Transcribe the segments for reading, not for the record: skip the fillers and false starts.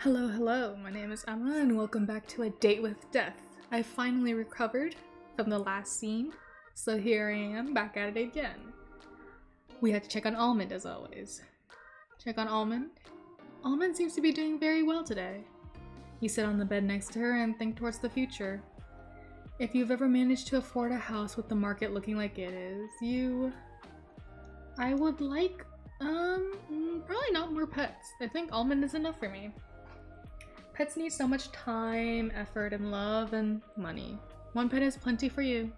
Hello, hello, my name is Emma and welcome back to A Date with Death. I finally recovered from the last scene, so here I am back at it again. We had to check on Almond as always. Check on Almond. Almond seems to be doing very well today. You sit on the bed next to her and think towards the future. If you've ever managed to afford a house with the market looking like it is, I would like, probably not more pets. I think Almond is enough for me. Pets need so much time, effort, and love, and money. One pet is plenty for you.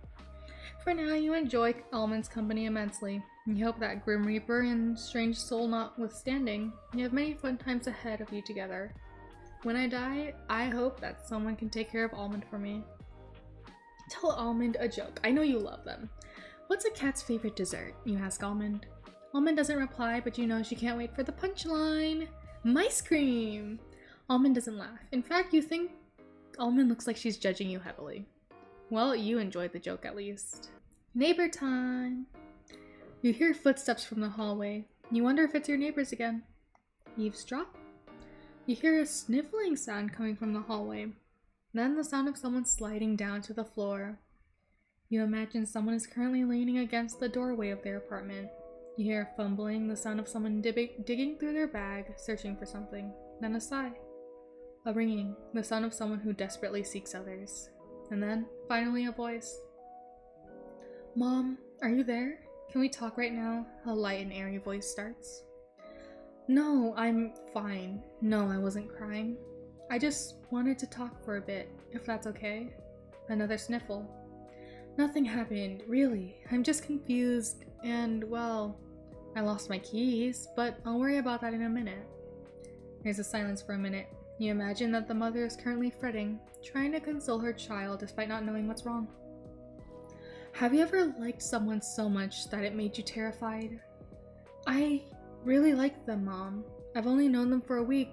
For now, you enjoy Almond's company immensely. You hope that Grim Reaper and strange soul notwithstanding, you have many fun times ahead of you together. When I die, I hope that someone can take care of Almond for me. Tell Almond a joke. I know you love them. What's a cat's favorite dessert? You ask Almond. Almond doesn't reply, but you know she can't wait for the punchline. Mice cream! Almond doesn't laugh. In fact, you think Almond looks like she's judging you heavily. Well, you enjoyed the joke at least. Neighbor time! You hear footsteps from the hallway. You wonder if it's your neighbors again. Eavesdrop? You hear a sniffling sound coming from the hallway. Then the sound of someone sliding down to the floor. You imagine someone is currently leaning against the doorway of their apartment. You hear fumbling, the sound of someone digging through their bag, searching for something. Then a sigh. A ringing, the sound of someone who desperately seeks others. And then, finally, a voice. Mom, are you there? Can we talk right now? A light and airy voice starts. No, I'm fine. No, I wasn't crying. I just wanted to talk for a bit, if that's okay. Another sniffle. Nothing happened, really. I'm just confused and, well, I lost my keys, but I'll worry about that in a minute. There's a silence for a minute. You imagine that the mother is currently fretting, trying to console her child despite not knowing what's wrong. Have you ever liked someone so much that it made you terrified? I really like them, Mom. I've only known them for a week,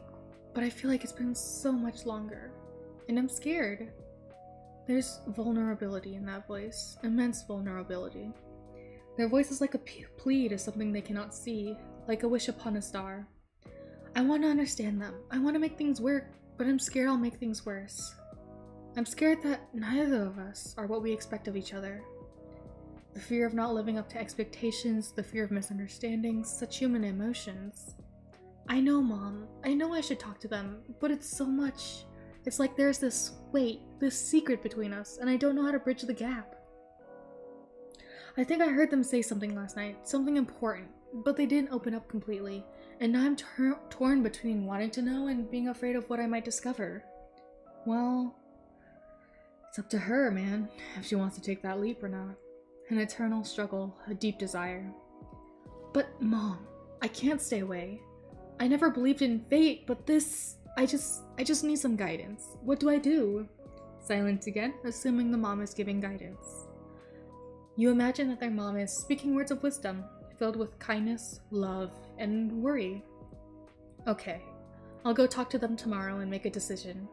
but I feel like it's been so much longer. And I'm scared. There's vulnerability in that voice. Immense vulnerability. Their voice is like a plea to something they cannot see, like a wish upon a star. I want to understand them. I want to make things work, but I'm scared I'll make things worse. I'm scared that neither of us are what we expect of each other. The fear of not living up to expectations, the fear of misunderstandings, such human emotions. I know, Mom. I know I should talk to them, but it's so much. It's like there's this weight, this secret between us, and I don't know how to bridge the gap. I think I heard them say something last night, something important, but they didn't open up completely. And now I'm torn between wanting to know and being afraid of what I might discover. Well, it's up to her, man, if she wants to take that leap or not. An eternal struggle, a deep desire. But Mom, I can't stay away. I never believed in fate, but this, I just need some guidance. What do I do? Silence again, assuming the mom is giving guidance. You imagine that their mom is speaking words of wisdom, filled with kindness, love, and worry. Okay, I'll go talk to them tomorrow and make a decision.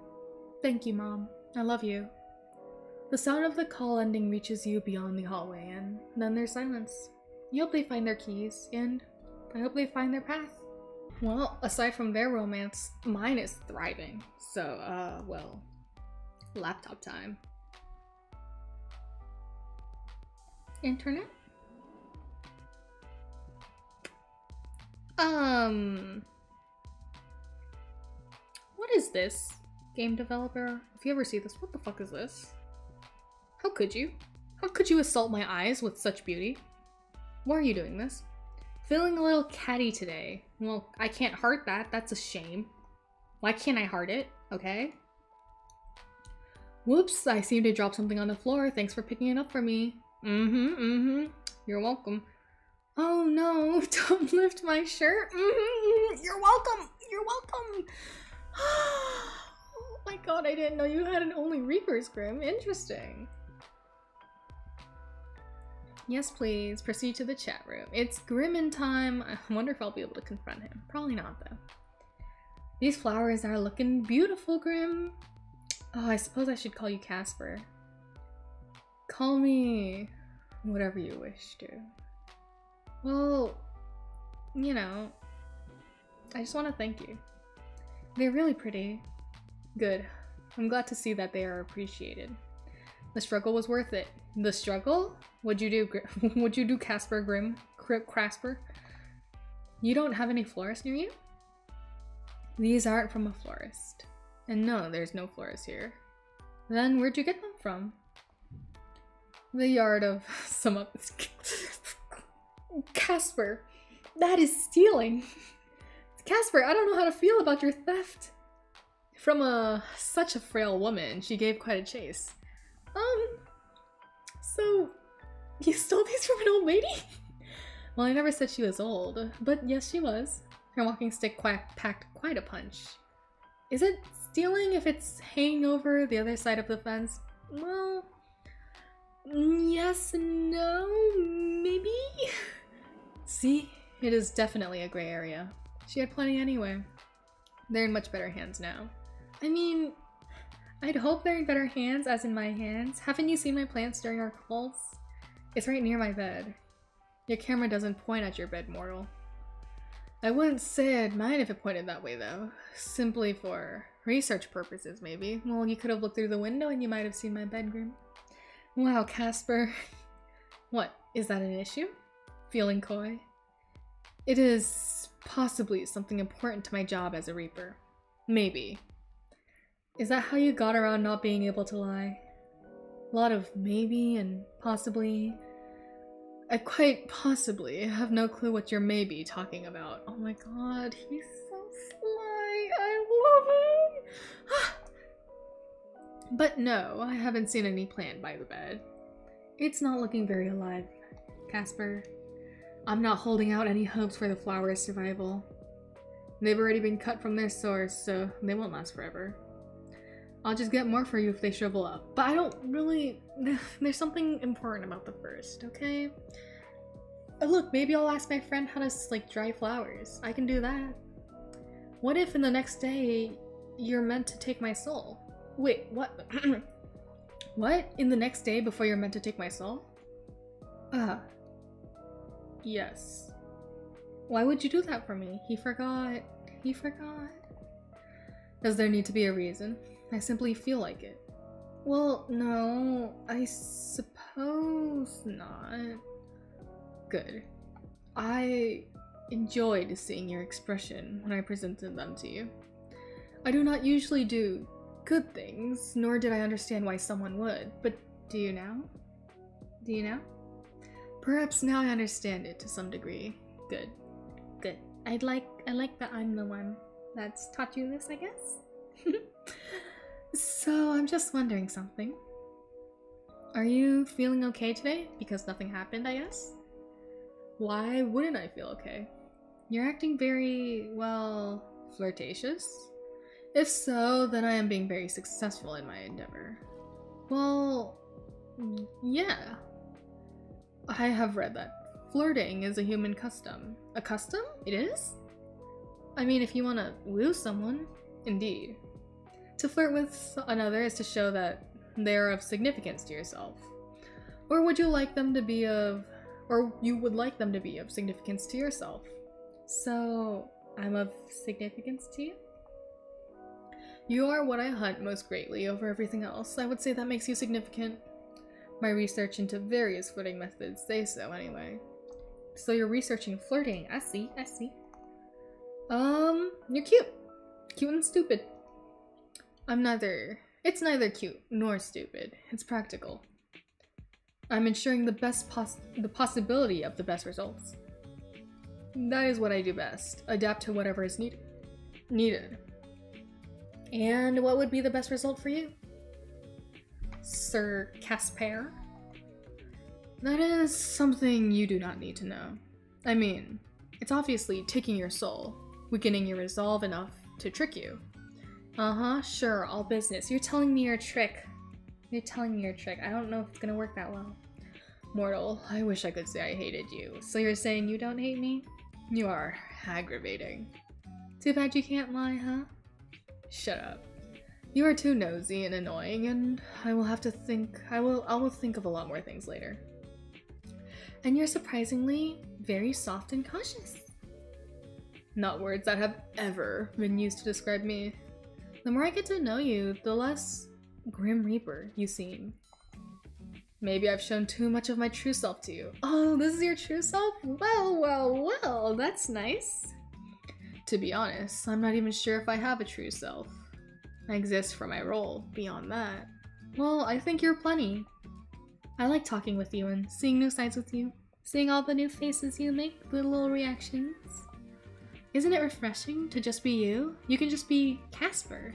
Thank you, Mom. I love you. The sound of the call ending reaches you beyond the hallway, and then there's silence. You hope they find their keys, and I hope they find their path. Well, aside from their romance, mine is thriving. So, well, laptop time. Internet? What is this? Game developer? If you ever see this, what the fuck is this? How could you? How could you assault my eyes with such beauty? Why are you doing this? Feeling a little catty today. Well, I can't heart that. That's a shame. Why can't I heart it? Okay. Whoops, I seem to drop something on the floor. Thanks for picking it up for me. You're welcome. Oh no, don't lift my shirt. You're welcome. You're welcome. Oh my god, I didn't know you had an Only Reapers, Grim. Interesting. Yes, please. Proceed to the chat room. It's Grimmin time. I wonder if I'll be able to confront him. Probably not, though. These flowers are looking beautiful, Grim. Oh, I suppose I should call you Casper. Call me whatever you wish to. Well, you know, I just want to thank you. They're really pretty. Good. I'm glad to see that they are appreciated. The struggle was worth it. The struggle? What'd you do? What'd you do, Casper Crasper? You don't have any florists near you? These aren't from a florist. And no, there's no florist here. Then where'd you get them from? The yard of some of... Casper! That is stealing! Casper, I don't know how to feel about your theft. From such a frail woman, she gave quite a chase. So you stole these from an old lady? Well, I never said she was old, but yes, she was. Her walking stick packed quite a punch. Is it stealing if it's hanging over the other side of the fence? Well, yes and no, maybe? See, it is definitely a gray area. She had plenty anyway. They're in much better hands now. I mean, I'd hope they're in better hands as in my hands. Haven't you seen my plants during our calls? It's right near my bed. Your camera doesn't point at your bed, mortal. I wouldn't say I'd mind if it pointed that way though. Simply for research purposes maybe. Well, you could have looked through the window and you might have seen my bedroom. Wow, Casper. What, is that an issue? Feeling coy? It is possibly something important to my job as a Reaper. Maybe. Is that how you got around not being able to lie? A lot of maybe and possibly. I quite possibly have no clue what you're maybe talking about. Oh my god, he's so sly. I love him. But no, I haven't seen any plant by the bed. It's not looking very alive, Casper. I'm not holding out any hopes for the flower's survival. They've already been cut from their source, so they won't last forever. I'll just get more for you if they shrivel up. But I don't really... There's something important about the first, okay? Look, maybe I'll ask my friend how to, like, dry flowers. I can do that. What if in the next day you're meant to take my soul? Wait, what? What? In the next day before you're meant to take my soul? Yes. Why would you do that for me? He forgot. He forgot. Does there need to be a reason? I simply feel like it. Well, no, I suppose not. Good. I enjoyed seeing your expression when I presented them to you. I do not usually do good things, nor did I understand why someone would, but do you now? Do you now? Perhaps now I understand it to some degree. Good. Good. I like that I'm the one that's taught you this, I guess? So, I'm just wondering something. Are you feeling okay today? Because nothing happened, I guess? Why wouldn't I feel okay? You're acting very, well, flirtatious? If so, then I am being very successful in my endeavor. Well, yeah. I have read that flirting is a human custom. A custom? It is? I mean, if you want to woo someone, indeed. To flirt with another is to show that they are of significance to yourself. Or would you like them to be of... or you would like them to be of significance to yourself. So, I'm of significance to you? You are what I hunt most greatly over everything else. I would say that makes you significant. My research into various flirting methods say so anyway. So you're researching flirting. I see, I see. You're cute. Cute and stupid. It's neither cute nor stupid. It's practical. I'm ensuring the possibility of the best results. That is what I do best. Adapt to whatever is needed. And what would be the best result for you? Sir Casper? That is something you do not need to know. I mean, it's obviously taking your soul, weakening your resolve enough to trick you. Uh-huh, sure, all business. You're telling me your trick. You're telling me your trick. I don't know if it's gonna work that well. Mortal, I wish I could say I hated you. So you're saying you don't hate me? You are aggravating. Too bad you can't lie, huh? Shut up. You are too nosy and annoying, and I will have to think. I will think of a lot more things later. And you're surprisingly very soft and cautious. Not words that have ever been used to describe me. The more I get to know you, the less Grim Reaper you seem. Maybe I've shown too much of my true self to you. Oh, this is your true self? Well, well, well, that's nice. To be honest, I'm not even sure if I have a true self. I exist for my role. Beyond that, well, I think you're plenty. I like talking with you and seeing new sides with you. Seeing all the new faces you make, the little reactions. Isn't it refreshing to just be you? You can just be Casper,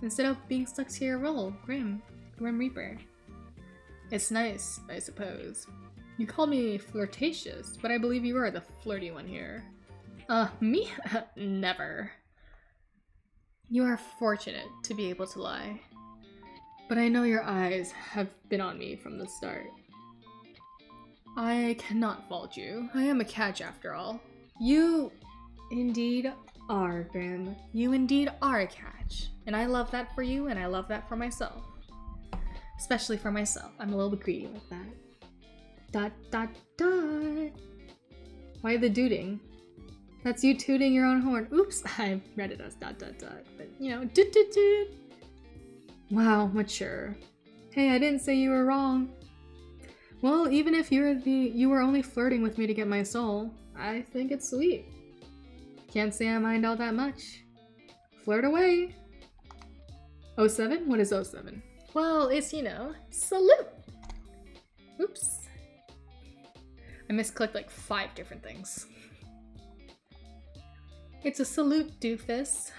instead of being stuck to your role, Grim Reaper. It's nice, I suppose. You call me flirtatious, but I believe you are the flirty one here. Me? Never. You are fortunate to be able to lie. But I know your eyes have been on me from the start. I cannot fault you. I am a catch after all. You indeed are, Grim. You indeed are a catch. And I love that for you, and I love that for myself. Especially for myself. I'm a little bit greedy with that. Dot dot dot. Why the dooting? That's you tooting your own horn. Oops, I read it as dot dot dot. But you know, doot doot doot. Wow, mature. Hey, I didn't say you were wrong. Well, even if you were only flirting with me to get my soul, I think it's sweet. Can't say I mind all that much. Flirt away. 07? What is 07? Well, it's, you know, salute. Oops. I misclicked like 5 different things. It's a salute, doofus.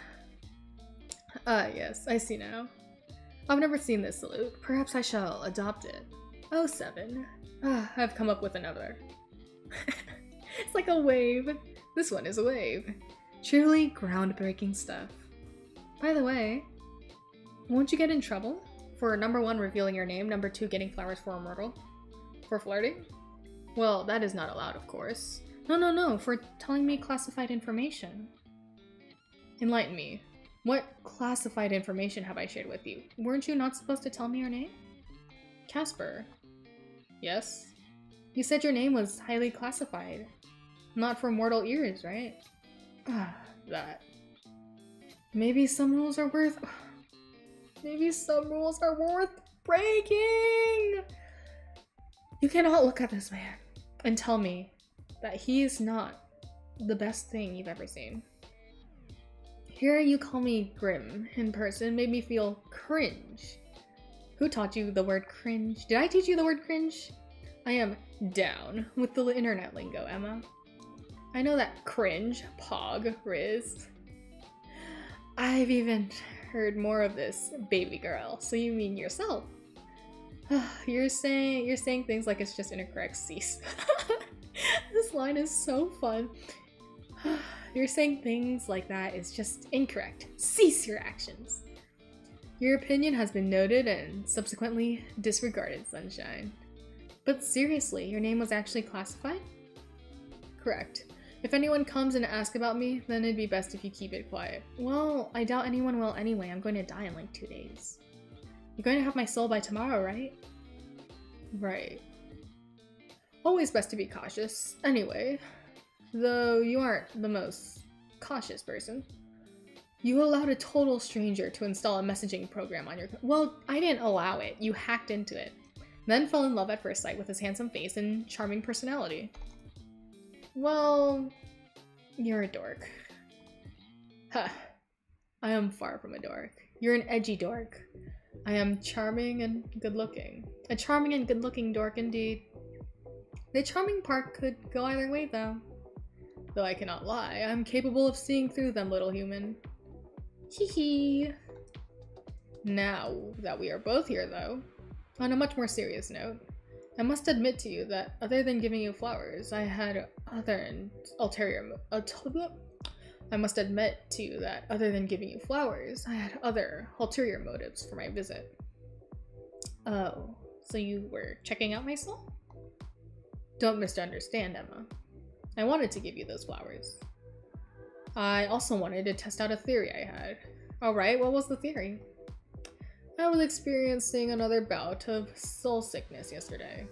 Ah, yes, I see now. I've never seen this salute. Perhaps I shall adopt it. 07. Ah, I've come up with another. It's like a wave. This one is a wave. Truly groundbreaking stuff. By the way, won't you get in trouble for number 1 revealing your name, number 2 getting flowers for a myrtle? For flirting? Well, that is not allowed, of course. No, for telling me classified information. Enlighten me. What classified information have I shared with you? Weren't you not supposed to tell me your name? Casper. Yes? You said your name was highly classified. Not for mortal ears, right? Ah, that. Maybe some rules are worth... Maybe some rules are worth breaking! You cannot look at this man and tell me that he is not the best thing you've ever seen. Hearing you call me Grim in person made me feel cringe. Who taught you the word cringe? Did I teach you the word cringe? I am down with the internet lingo, Emma. I know that cringe, pog, riz. I've even heard more of this, baby girl. So you mean yourself? You're saying things like it's just incorrect. Cease. This line is so fun. You're saying things like that is just incorrect. Cease your actions. Your opinion has been noted and subsequently disregarded, Sunshine. But seriously, your name was actually classified? Correct. If anyone comes and asks about me, then it'd be best if you keep it quiet. Well, I doubt anyone will anyway. I'm going to die in like 2 days. You're going to have my soul by tomorrow, right? Right. Always best to be cautious. Anyway, though you aren't the most cautious person. You allowed a total stranger to install a messaging program on your... Well, I didn't allow it. You hacked into it. Then fell in love at first sight with his handsome face and charming personality. Well, you're a dork. Huh. I am far from a dork. You're an edgy dork. I am charming and good-looking. A charming and good-looking dork indeed. The charming part could go either way, though. Though I cannot lie, I'm capable of seeing through them, little human. Hee hee. Now that we are both here, though, on a much more serious note, I must admit to you that other than giving you flowers, I had I must admit to you that other than giving you flowers, I had other ulterior motives for my visit. Oh, so you were checking out my soul? Don't misunderstand, Emma. I wanted to give you those flowers. I also wanted to test out a theory I had. Alright, what was the theory? I was experiencing another bout of soul sickness yesterday.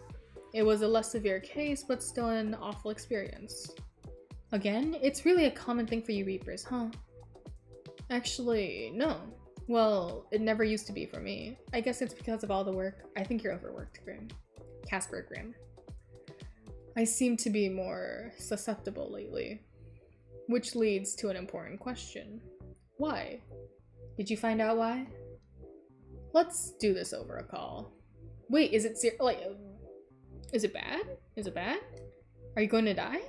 It was a less severe case, but still an awful experience. Again? It's really a common thing for you Reapers, huh? Actually, no. Well, it never used to be for me. I guess it's because of all the work. I think you're overworked, Grim. Casper Grim. I seem to be more susceptible lately. Which leads to an important question. Why? Did you find out why? Let's do this over a call. Wait, is it is it bad? Is it bad? Are you going to die?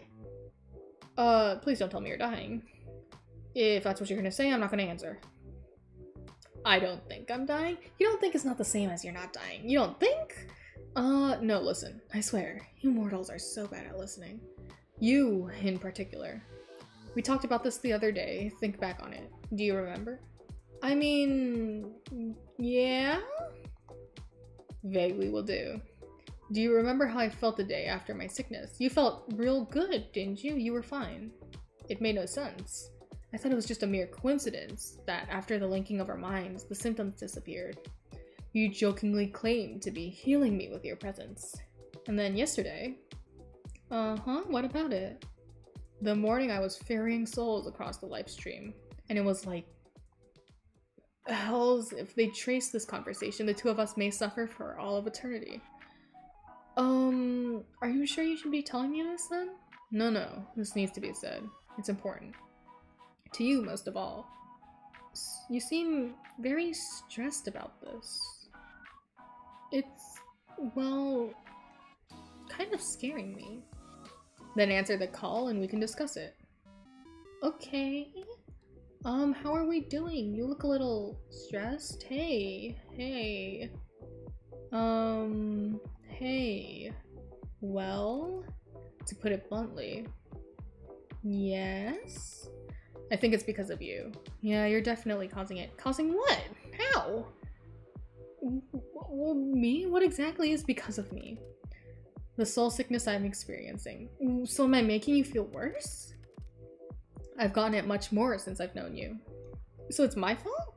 Please don't tell me you're dying. If that's what you're gonna say, I'm not gonna answer. I don't think I'm dying. You don't think it's not the same as you're not dying. You don't think? No, listen. I swear, you mortals are so bad at listening. You, in particular. We talked about this the other day. Think back on it. Do you remember? I mean, yeah? Vaguely will do. Do you remember how I felt the day after my sickness? You felt real good, didn't you? You were fine. It made no sense. I thought it was just a mere coincidence that after the linking of our minds, the symptoms disappeared. You jokingly claimed to be healing me with your presence. And then yesterday... what about it? The morning I was ferrying souls across the live stream, and it was like... Hells, if they trace this conversation, the two of us may suffer for all of eternity. Are you sure you should be telling me this then? No, this needs to be said. It's important. To you, most of all. You seem very stressed about this. It's, well, kind of scaring me. Then answer the call and we can discuss it. Okay. How are we doing? You look a little stressed. Hey. Hey. Well, to put it bluntly, yes? I think it's because of you. Yeah, you're definitely causing it. Causing what? How? Me? What exactly is because of me? The soul sickness I'm experiencing. So am I making you feel worse? I've gotten it much more since I've known you. So it's my fault?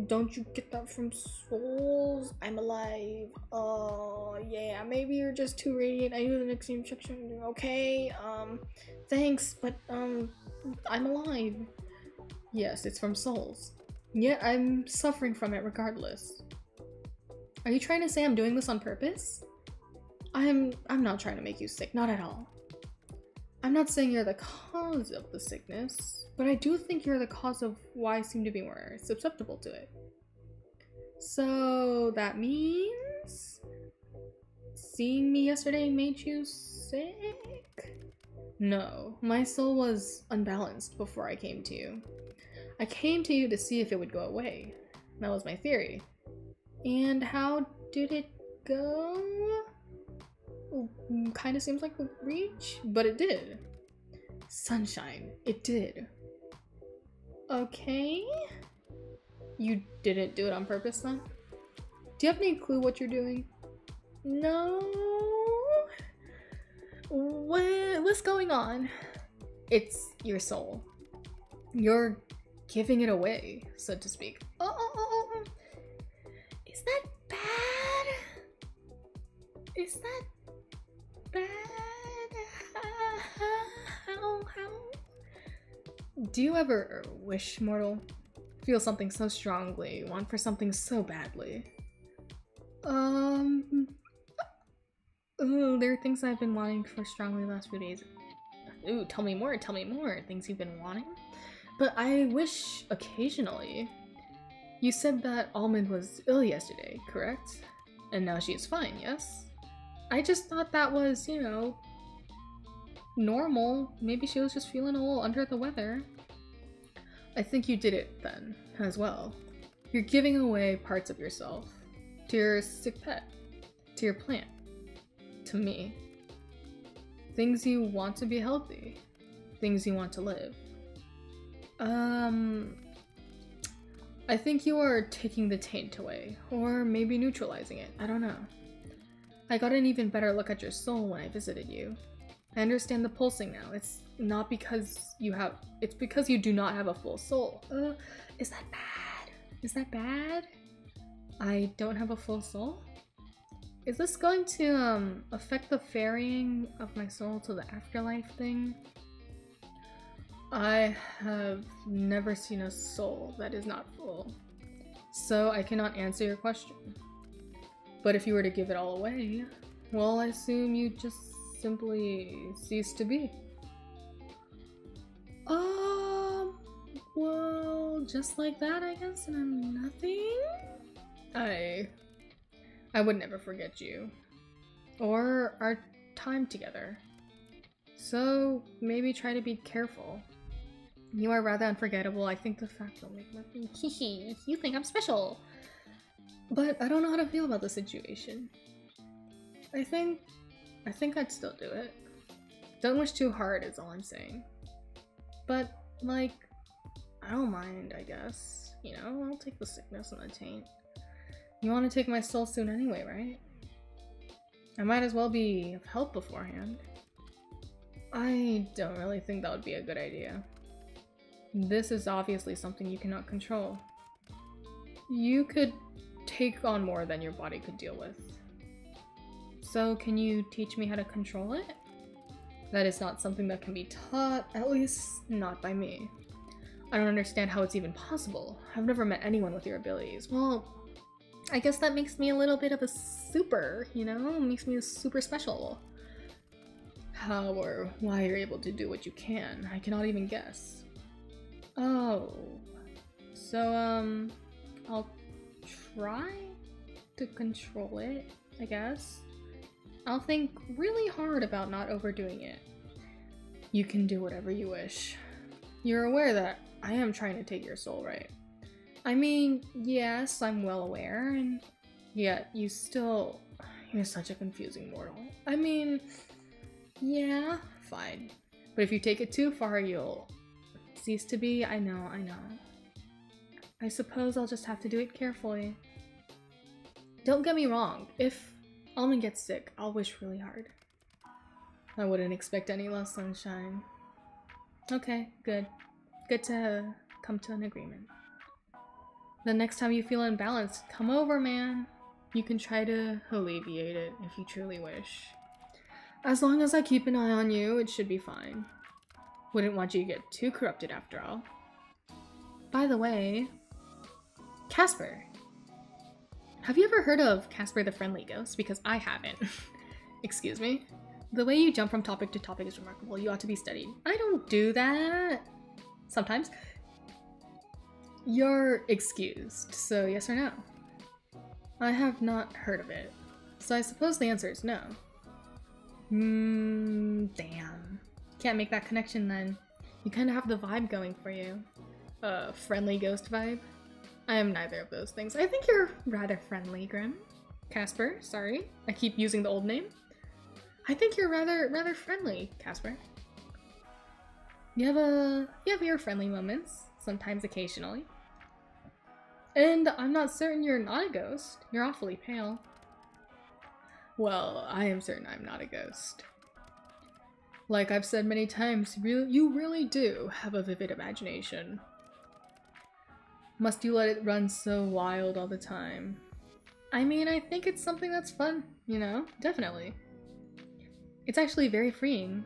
Don't you get that from souls? I'm alive. Yeah, maybe you're just too radiant. I use an extreme section. Okay, thanks, but, I'm alive. Yes, it's from souls. Yet I'm suffering from it regardless. Are you trying to say I'm doing this on purpose? I'm not trying to make you sick, not at all. I'm not saying you're the cause of the sickness, but I do think you're the cause of why I seem to be more susceptible to it. So that means seeing me yesterday made you sick? No, my soul was unbalanced before I came to you. I came to you to see if it would go away. That was my theory. And how did it go? Kind of seems like a reach, but it did. Sunshine, it did. Okay. You didn't do it on purpose then? Do you have any clue what you're doing? No. What's going on? It's your soul. You're giving it away, so to speak. Oh. Is that bad? Is that bad? How? Do you ever wish, mortal? Feel something so strongly, want for something so badly? There are things I've been wanting for strongly the last few days. Ooh, tell me more, things you've been wanting? But I wish occasionally. You said that Almond was ill yesterday, correct? And now she is fine, yes? I just thought that was, you know, normal. Maybe she was just feeling a little under the weather. I think you did it then, as well. You're giving away parts of yourself. To your sick pet. To your plant. To me. Things you want to be healthy. Things you want to live. I think you are taking the taint away, or maybe neutralizing it, I don't know. I got an even better look at your soul when I visited you. I understand the pulsing now. It's not because it's because you do not have a full soul. Is that bad? Is that bad? I don't have a full soul? Is this going to affect the ferrying of my soul to the afterlife thing? I have never seen a soul that is not full, so I cannot answer your question. But if you were to give it all away, well, I assume you just simply cease to be. Well, just like that, I guess, and I'm nothing? I would never forget you. Or our time together. So, maybe try to be careful. You are rather unforgettable. I think the fact will make nothing. Hehe, you think I'm special. But I don't know how to feel about the situation. I think I'd still do it. Don't wish too hard is all I'm saying. But, like, I don't mind, I guess. You know, I'll take the sickness and the taint. You want to take my soul soon anyway, right? I might as well be of help beforehand. I don't really think that would be a good idea. This is obviously something you cannot control. You could take on more than your body could deal with. So can you teach me how to control it? That is not something that can be taught, at least not by me. I don't understand how it's even possible. I've never met anyone with your abilities. Well, I guess that makes me a little bit of a super, you know? Makes me a super special. How or why you're able to do what you can, I cannot even guess. Oh. So, I'll try to control it, I guess. I'll think really hard about not overdoing it. You can do whatever you wish. You're aware that I am trying to take your soul, right? I mean, yes, I'm well aware, and yet you're such a confusing mortal. I mean, yeah, fine. But if you take it too far, you'll cease to be. I know. I suppose I'll just have to do it carefully. Don't get me wrong, if Almond gets sick, I'll wish really hard. I wouldn't expect any less sunshine. Okay, good. Good to come to an agreement. The next time you feel imbalanced, come over, man. You can try to alleviate it if you truly wish. As long as I keep an eye on you, it should be fine. Wouldn't want you to get too corrupted after all. By the way, Casper. Have you ever heard of Casper the Friendly Ghost? Because I haven't. Excuse me. The way you jump from topic to topic is remarkable. You ought to be studied. I don't do that. Sometimes. You're excused, so yes or no? I have not heard of it, so I suppose the answer is no. Damn. Can't make that connection then. You kind of have the vibe going for you. Friendly ghost vibe? I am neither of those things. I think you're rather friendly, Grim. Casper, sorry. I keep using the old name. I think you're rather friendly, Casper. You have your friendly moments, sometimes occasionally. And I'm not certain you're not a ghost. You're awfully pale. Well, I am certain I'm not a ghost. Like I've said many times, you really do have a vivid imagination. Must you let it run so wild all the time? I mean, I think it's something that's fun, you know? Definitely. It's actually very freeing.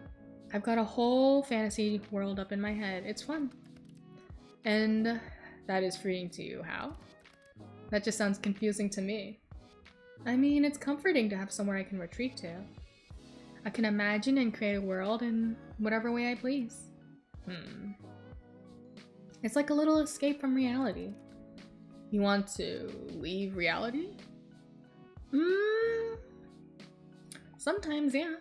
I've got a whole fantasy world up in my head. It's fun. And that is freeing to you. How? That just sounds confusing to me. I mean, it's comforting to have somewhere I can retreat to. I can imagine and create a world in whatever way I please. It's like a little escape from reality. You want to leave reality? Sometimes, yeah.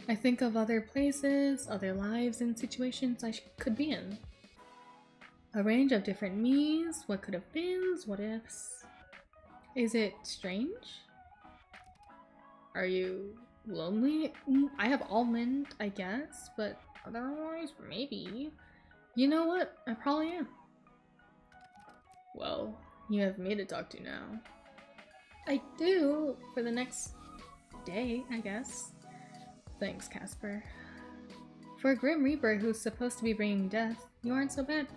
I think of other places, other lives, and situations I could be in. A range of different me's, what could have beens, what ifs. Is it strange? Are you lonely? I have almond, I guess, but otherwise, maybe. You know what? I probably am. Well, you have me to talk to now. I do, for the next day, I guess. Thanks, Casper. For a Grim Reaper who's supposed to be bringing death, you aren't so bad.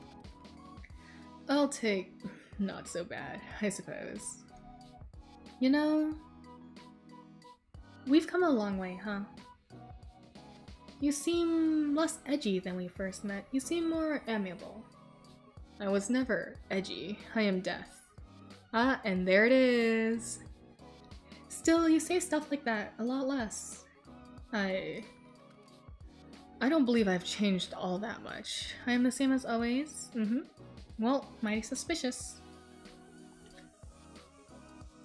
I'll take not so bad, I suppose. You know, We've come a long way, huh? You seem less edgy than we first met. You seem more amiable. I was never edgy. I am death. Ah, and there it is. Still, you say stuff like that a lot less. I don't believe I've changed all that much. I am the same as always. Well, mighty suspicious.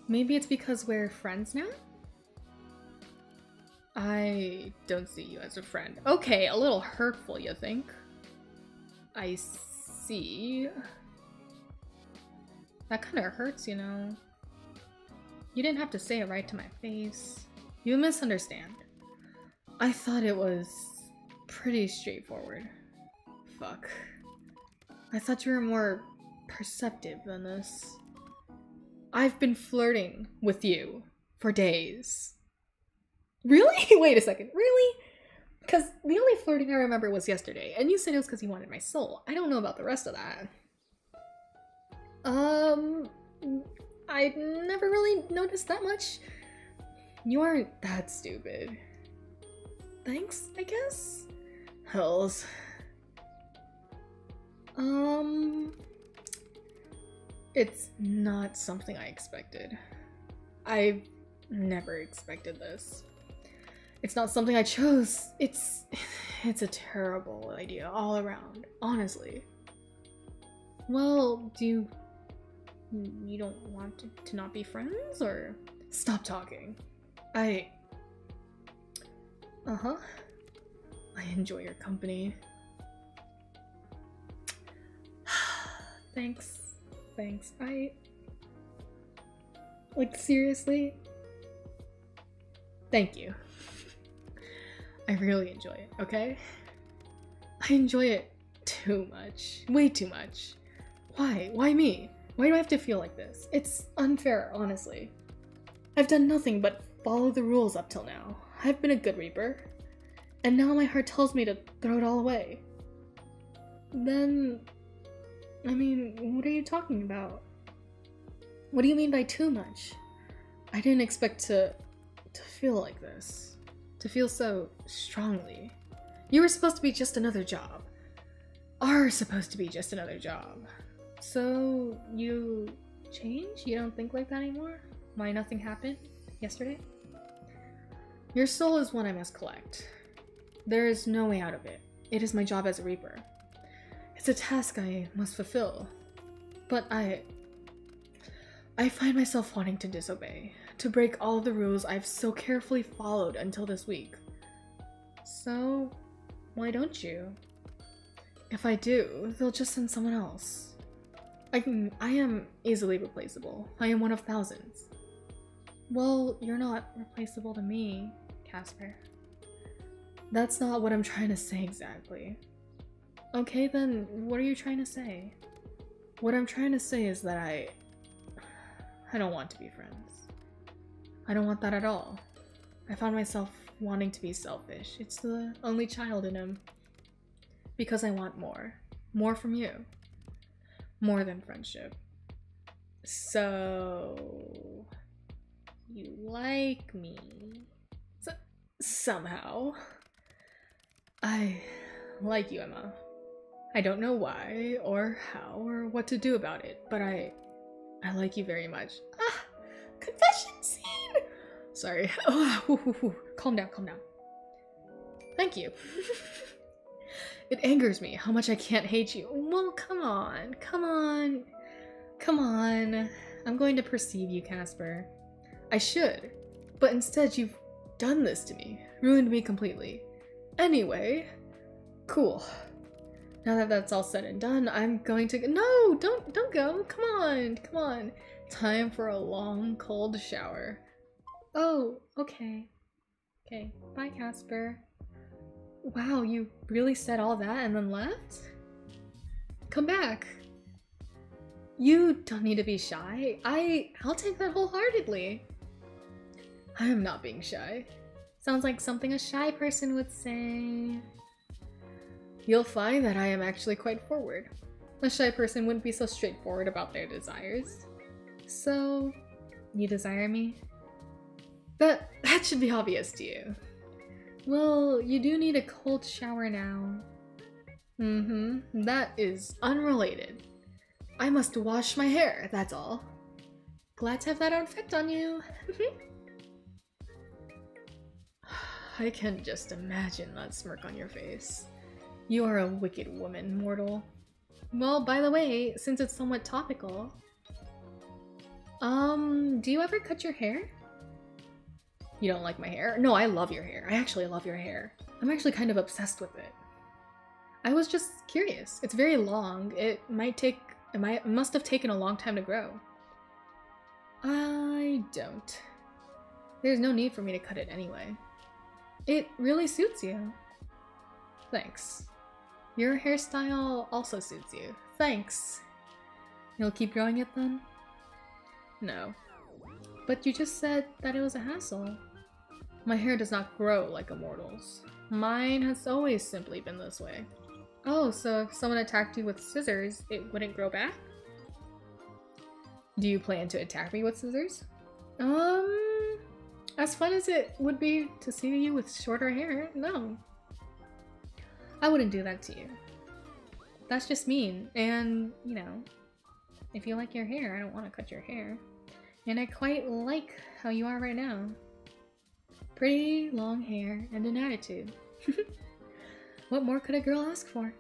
Maybe it's because we're friends now? I don't see you as a friend. Okay, a little hurtful, you think? I see. That kind of hurts, you know. You didn't have to say it right to my face. You misunderstand. I thought it was pretty straightforward. Fuck. I thought you were more perceptive than this. I've been flirting with you for days. Really? Wait a second. Really? Because the only flirting I remember was yesterday, and you said it was because you wanted my soul. I don't know about the rest of that. I never really noticed that much. You aren't that stupid. Thanks, I guess? Hells. It's not something I expected. I've never expected this. It's not something I chose. It's a terrible idea all around, honestly. Well, you don't want to not be friends, or? Stop talking. Uh-huh. I enjoy your company. Thanks. Like, seriously? Thank you. I really enjoy it, okay? I enjoy it too much. Way too much. Why? Why me? Why do I have to feel like this? It's unfair, honestly. I've done nothing but follow the rules up till now. I've been a good Reaper. And now my heart tells me to throw it all away. Then... I mean, what are you talking about? What do you mean by too much? I didn't expect to feel like this. To feel so strongly. You were supposed to be just another job. Are supposed to be just another job. So, you change? You don't think like that anymore? Why nothing happened yesterday? Your soul is one I must collect. There is no way out of it. It is my job as a Reaper. It's a task I must fulfill. But I find myself wanting to disobey, to break all the rules I've so carefully followed until this week. So, why don't you? If I do, they'll just send someone else. I am easily replaceable. I am one of thousands. Well, you're not replaceable to me, Casper. That's not what I'm trying to say exactly. Okay, then what are you trying to say? What I'm trying to say is that I don't want to be friends. I don't want that at all. I found myself wanting to be selfish. It's the only child in him. Because I want more. More from you. More than friendship. So... you like me? Somehow. I like you, Emma. I don't know why, or how, or what to do about it, but I like you very much. Ah! Confession scene! Sorry. Oh, calm down, calm down. Thank you. It angers me how much I can't hate you. Well, come on, come on. Come on. I'm going to perceive you, Casper. I should, but instead you've done this to me. Ruined me completely. Anyway, cool. Now that that's all said and done, I'm going to- No! Don't go! Come on! Come on! Time for a long, cold shower. Oh, okay. Okay, bye, Casper. Wow, you really said all that and then left? Come back. You don't need to be shy. I'll take that wholeheartedly. I am not being shy. Sounds like something a shy person would say. You'll find that I am actually quite forward. A shy person wouldn't be so straightforward about their desires. So, you desire me? That should be obvious to you. Well, you do need a cold shower now. That is unrelated. I must wash my hair, that's all. Glad to have that effect on you. I can just imagine that smirk on your face. You are a wicked woman, mortal. Well, by the way, since it's somewhat topical, do you ever cut your hair? You don't like my hair? No, I love your hair. I actually love your hair. I'm actually kind of obsessed with it. I was just curious. It's very long. It must have taken a long time to grow. I don't. There's no need for me to cut it anyway. It really suits you. Thanks. Your hairstyle also suits you. Thanks. You'll keep growing it then? No. But you just said that it was a hassle. My hair does not grow like a mortal's. Mine has always simply been this way. Oh, so if someone attacked you with scissors, it wouldn't grow back? Do you plan to attack me with scissors? As fun as it would be to see you with shorter hair, no. I wouldn't do that to you. That's just mean, and, you know, if you like your hair, I don't want to cut your hair. And I quite like how you are right now. Pretty long hair and an attitude. What more could a girl ask for?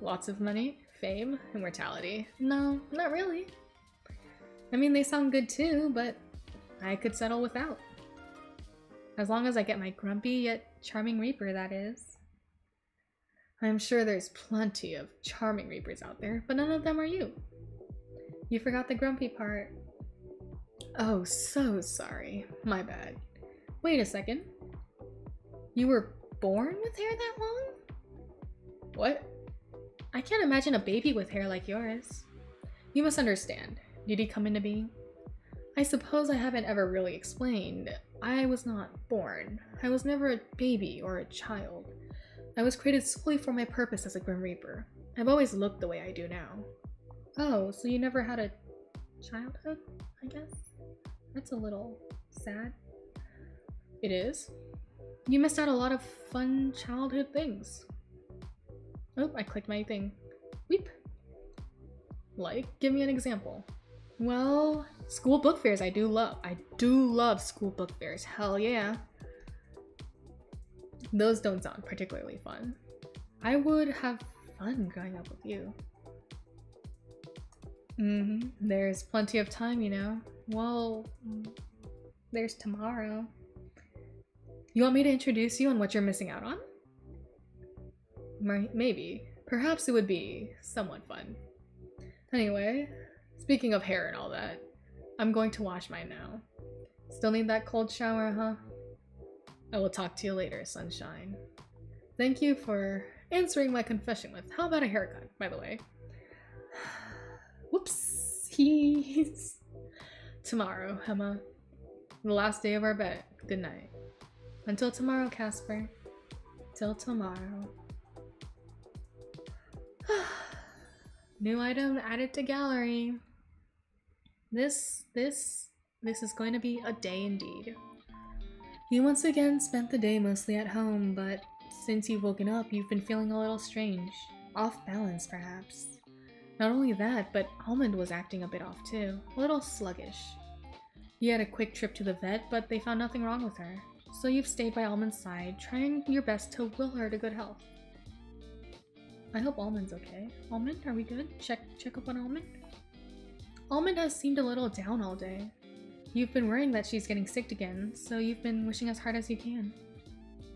Lots of money, fame, immortality. No, not really. I mean, they sound good too, but I could settle without. As long as I get my grumpy yet charming reaper, that is. I'm sure there's plenty of charming reapers out there, but none of them are you. You forgot the grumpy part. Oh, so sorry. My bad. Wait a second. You were born with hair that long? What? I can't imagine a baby with hair like yours. You must understand. Did he come into being? I suppose I haven't ever really explained. I was not born. I was never a baby or a child. I was created solely for my purpose as a Grim Reaper. I've always looked the way I do now. Oh, so you never had a childhood, I guess? That's a little sad. It is. You missed out a lot of fun childhood things. Oh, I clicked my thing. Weep. Like, give me an example. Well, school book fairs I do love. I do love school book fairs. Hell yeah. Those don't sound particularly fun. I would have fun growing up with you. There's plenty of time, you know. Well, there's tomorrow. You want me to introduce you on what you're missing out on? Maybe. Perhaps it would be somewhat fun. Anyway, speaking of hair and all that, I'm going to wash mine now. Still need that cold shower, huh? I will talk to you later, sunshine. Thank you for answering my confession with how about a haircut, by the way. Whoopsies. Tomorrow, Emma. The last day of our bet. Good night. Until tomorrow, Casper. Till tomorrow. New item added to gallery. This is going to be a day indeed. You once again spent the day mostly at home, but since you've woken up, you've been feeling a little strange. Off balance, perhaps. Not only that, but Almond was acting a bit off too. A little sluggish. You had a quick trip to the vet, but they found nothing wrong with her. So you've stayed by Almond's side, trying your best to will her to good health. I hope Almond's okay. Almond, are we good? Check up on Almond? Almond has seemed a little down all day. You've been worrying that she's getting sick again, so you've been wishing as hard as you can.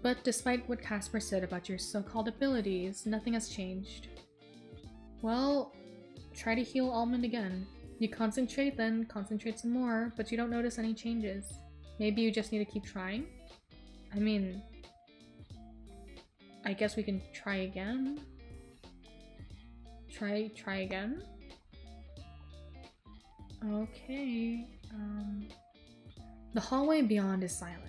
But despite what Casper said about your so-called abilities, nothing has changed. Well, try to heal Almond again. You concentrate, then concentrate some more, but you don't notice any changes. Maybe you just need to keep trying? I mean, I guess we can try again? Try again? Okay, the hallway beyond is silent.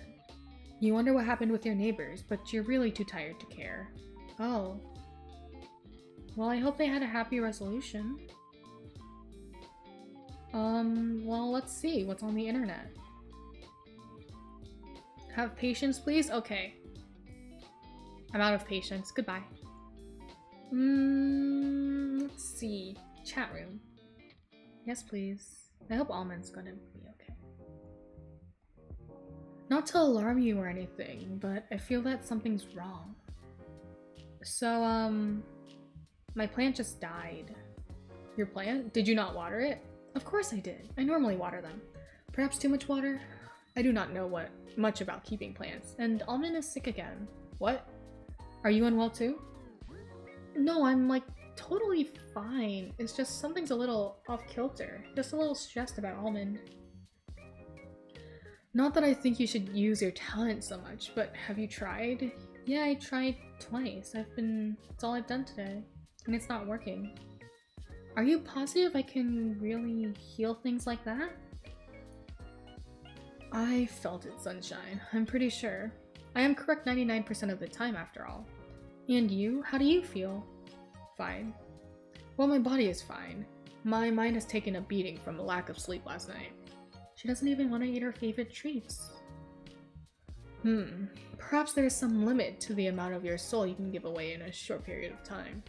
You wonder what happened with your neighbors, but you're really too tired to care. Oh. Well, I hope they had a happy resolution. Well, let's see what's on the internet. Have patience, please? Okay. I'm out of patience. Goodbye. Let's see. Chat room. Yes, please. I hope Almond's gonna be okay. Not to alarm you or anything, but I feel that something's wrong. So, my plant just died. Your plant? Did you not water it? Of course I did. I normally water them. Perhaps too much water? I do not know much about keeping plants, and Almond is sick again. What? Are you unwell too? No, I'm like totally fine. It's just something's a little off kilter. Just a little stressed about Almond. Not that I think you should use your talent so much, but have you tried? Yeah, I tried twice. It's all I've done today, and it's not working. Are you positive I can really heal things like that? I felt it, Sunshine. I'm pretty sure. I am correct 99% of the time, after all. And you? How do you feel? Fine. Well, my body is fine. My mind has taken a beating from a lack of sleep last night. She doesn't even want to eat her favorite treats. Perhaps there is some limit to the amount of your soul you can give away in a short period of time.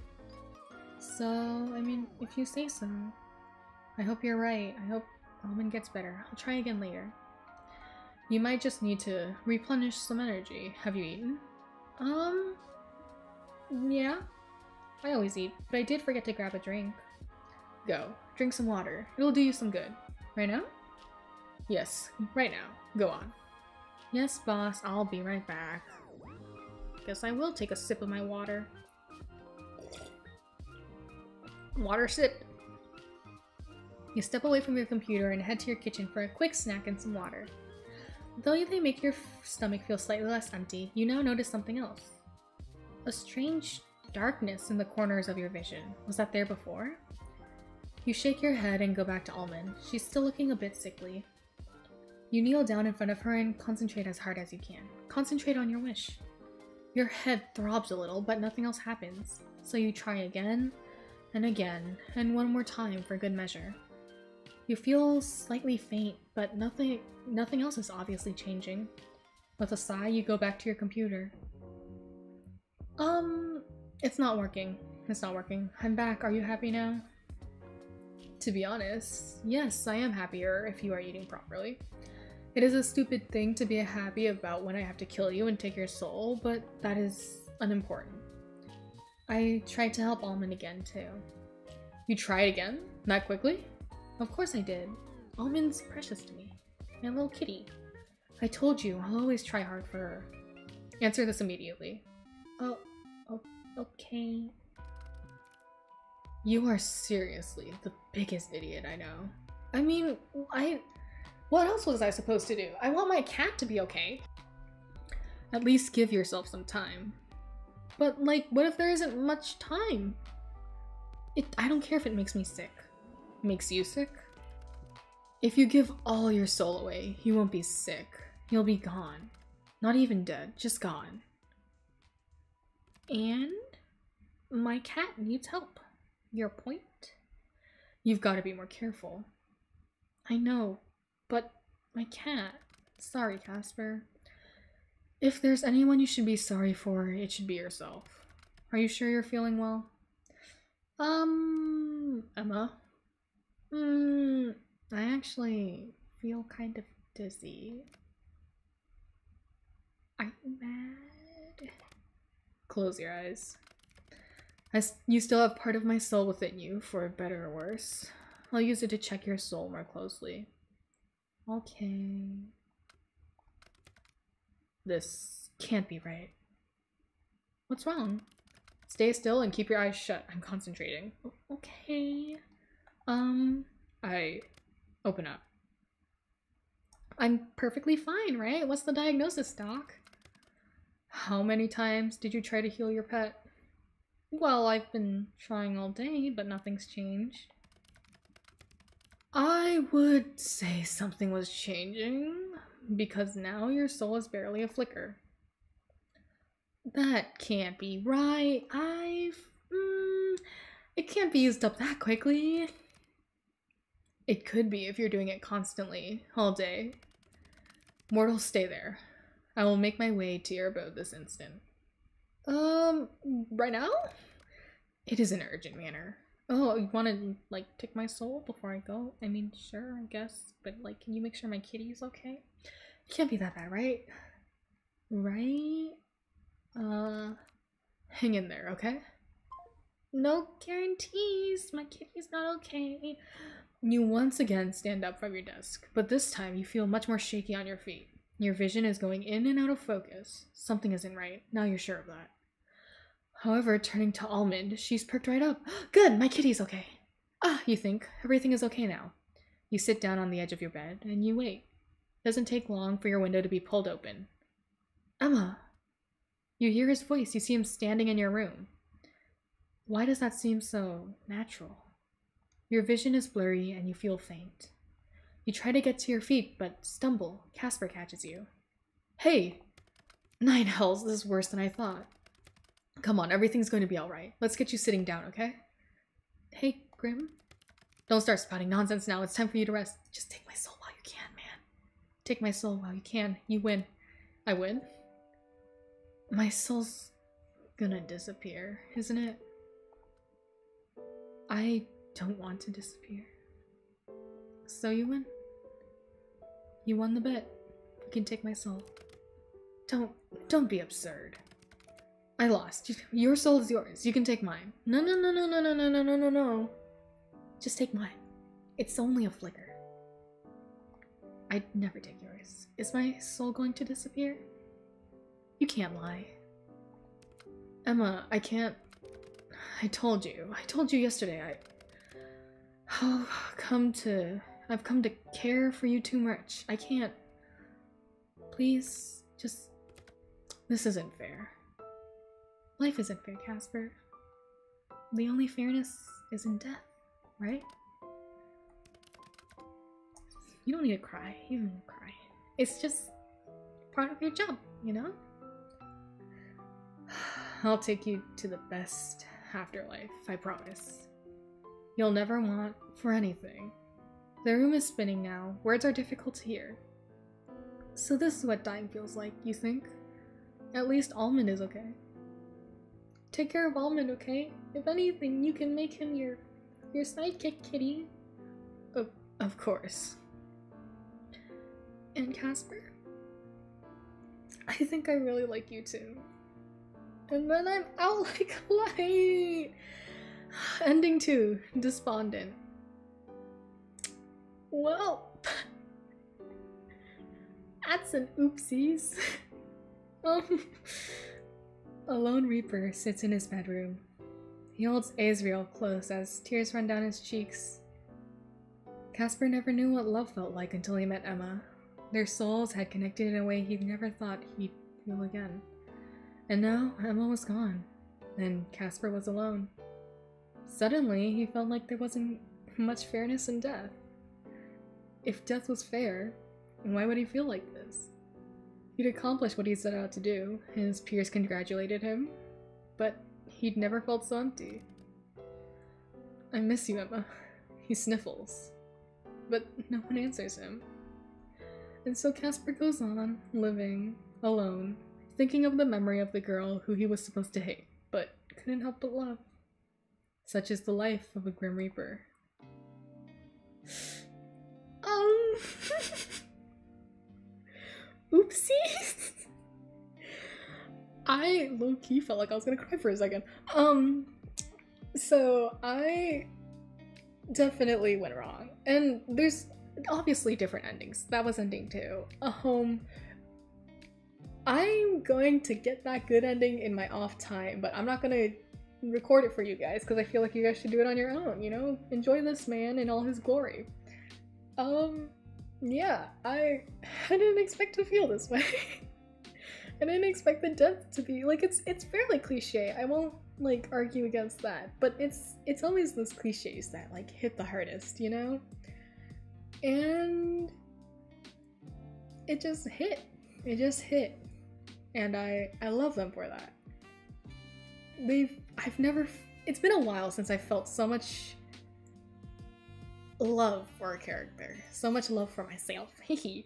So, I mean, if you say so. I hope you're right. I hope Almond gets better. I'll try again later. You might just need to replenish some energy. Have you eaten? Yeah. I always eat, but I did forget to grab a drink. Go. Drink some water. It'll do you some good. Right now? Yes, right now. Go on. Yes, boss. I'll be right back. Guess I will take a sip of my water. Water sip. You step away from your computer and head to your kitchen for a quick snack and some water. Though they make your stomach feel slightly less empty, you now notice something else. A strange darkness in the corners of your vision. Was that there before? You shake your head and go back to Almond. She's still looking a bit sickly. You kneel down in front of her and concentrate as hard as you can. Concentrate on your wish. Your head throbs a little, but nothing else happens. So you try again, and again, and one more time for good measure. You feel slightly faint, but nothing else is obviously changing. With a sigh, you go back to your computer. It's not working. It's not working. I'm back. Are you happy now? To be honest, yes, I am happier if you are eating properly. It is a stupid thing to be happy about when I have to kill you and take your soul, but that is unimportant. I tried to help Almond again, too. You tried again? That quickly? Of course I did. Almond's precious to me. My little kitty. I told you, I'll always try hard for her. Answer this immediately. Oh, okay. You are seriously the biggest idiot I know. I mean, what else was I supposed to do? I want my cat to be okay. At least give yourself some time. But, like, what if there isn't much time? I don't care if it makes me sick. Makes you sick? If you give all your soul away, you won't be sick. You'll be gone. Not even dead, just gone. And my cat needs help. Your point? You've got to be more careful. I know, but my cat. Sorry, Casper. If there's anyone you should be sorry for, it should be yourself. Are you sure you're feeling well? Emma? I actually feel kind of dizzy. Are you mad? Close your eyes. You still have part of my soul within you, for better or worse. I'll use it to check your soul more closely. Okay. This can't be right. What's wrong? Stay still and keep your eyes shut. I'm concentrating. Okay. I open up. I'm perfectly fine, right? What's the diagnosis, Doc? How many times did you try to heal your pet? Well, I've been trying all day, but nothing's changed. I would say something was changing, because now your soul is barely a flicker. That can't be right. It can't be used up that quickly. It could be if you're doing it constantly, all day. Mortals, stay there. I will make my way to your abode this instant. Right now? It is an urgent manner. Oh, you want to, like, take my soul before I go? I mean, sure, I guess. But, like, can you make sure my kitty's okay? It can't be that bad, right? Right? Hang in there, okay? No guarantees. My kitty's not okay. You once again stand up from your desk, but this time you feel much more shaky on your feet. Your vision is going in and out of focus. Something isn't right. Now you're sure of that. However, turning to Almond, she's perked right up. Good, my kitty's okay. Ah, you think. Everything is okay now. You sit down on the edge of your bed, and you wait. It doesn't take long for your window to be pulled open. Emma! You hear his voice. You see him standing in your room. Why does that seem so natural? Your vision is blurry, and you feel faint. You try to get to your feet, but stumble. Casper catches you. Hey! 9 hells, this is worse than I thought. Come on, everything's going to be alright. Let's get you sitting down, okay? Hey, Grim? Don't start spouting nonsense now. It's time for you to rest. Just take my soul while you can, man. Take my soul while you can. You win. I win? My soul's gonna disappear, isn't it? I don't want to disappear. So you win. You won the bet. You can take my soul. Don't be absurd. I lost. Your soul is yours. You can take mine. No. Just take mine. It's only a flicker. I'd never take yours. Is my soul going to disappear? You can't lie. Emma, I can't. I told you yesterday. I've come to care for you too much. I can't. Please, just. This isn't fair. Life isn't fair, Casper. The only fairness is in death, right? You don't need to cry. You don't need to cry. It's just part of your job, you know? I'll take you to the best afterlife, I promise. You'll never want for anything. The room is spinning now. Words are difficult to hear. So this is what dying feels like, you think? At least Almond is okay. Take care of Almond, okay? If anything, you can make him your sidekick, kitty. Of course. And Casper? I think I really like you too. And then I'm out like light. Ending 2, despondent. Well, that's an oopsies. A lone reaper sits in his bedroom. He holds Azrael close as tears run down his cheeks. Casper never knew what love felt like until he met Emma. Their souls had connected in a way he never thought he'd feel again. And now Emma was gone, and Casper was alone. Suddenly, he felt like there wasn't much fairness in death. If death was fair, why would he feel like this? He'd accomplished what he set out to do. His peers congratulated him, but he'd never felt so empty. I miss you, Emma. He sniffles, but no one answers him. And so Casper goes on, living, alone, thinking of the memory of the girl who he was supposed to hate, but couldn't help but love. Such is the life of a Grim Reaper. Oopsies! I low-key felt like I was gonna cry for a second. So I definitely went wrong. And there's obviously different endings. That was ending 2. I'm going to get that good ending in my off time, but I'm not gonna record it for you guys because I feel like you guys should do it on your own, you know? Enjoy this man in all his glory. Yeah, I didn't expect to feel this way. I didn't expect the death to be, like, it's fairly cliche. I won't, like, argue against that, but it's always those cliches that, like, hit the hardest, you know? And it just hit. It just hit. And I love them for that. It's been a while since I felt so much love for a character. So much love for myself. Hehe.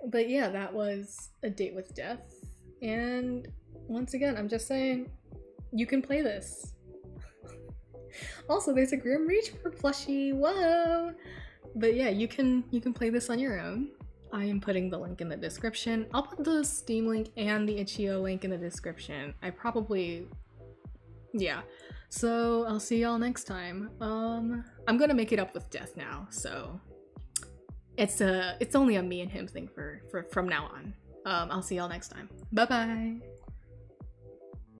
But yeah, that was A Date with Death. And once again, I'm just saying, you can play this. Also, there's a Grim Reaper plushie. Whoa! But yeah, you can play this on your own. I am putting the link in the description. I'll put the Steam link and the itch.io link in the description. Yeah. So I'll see y'all next time. I'm gonna make it up with Death now, so it's only a me and him thing from now on. I'll see y'all next time. Bye bye.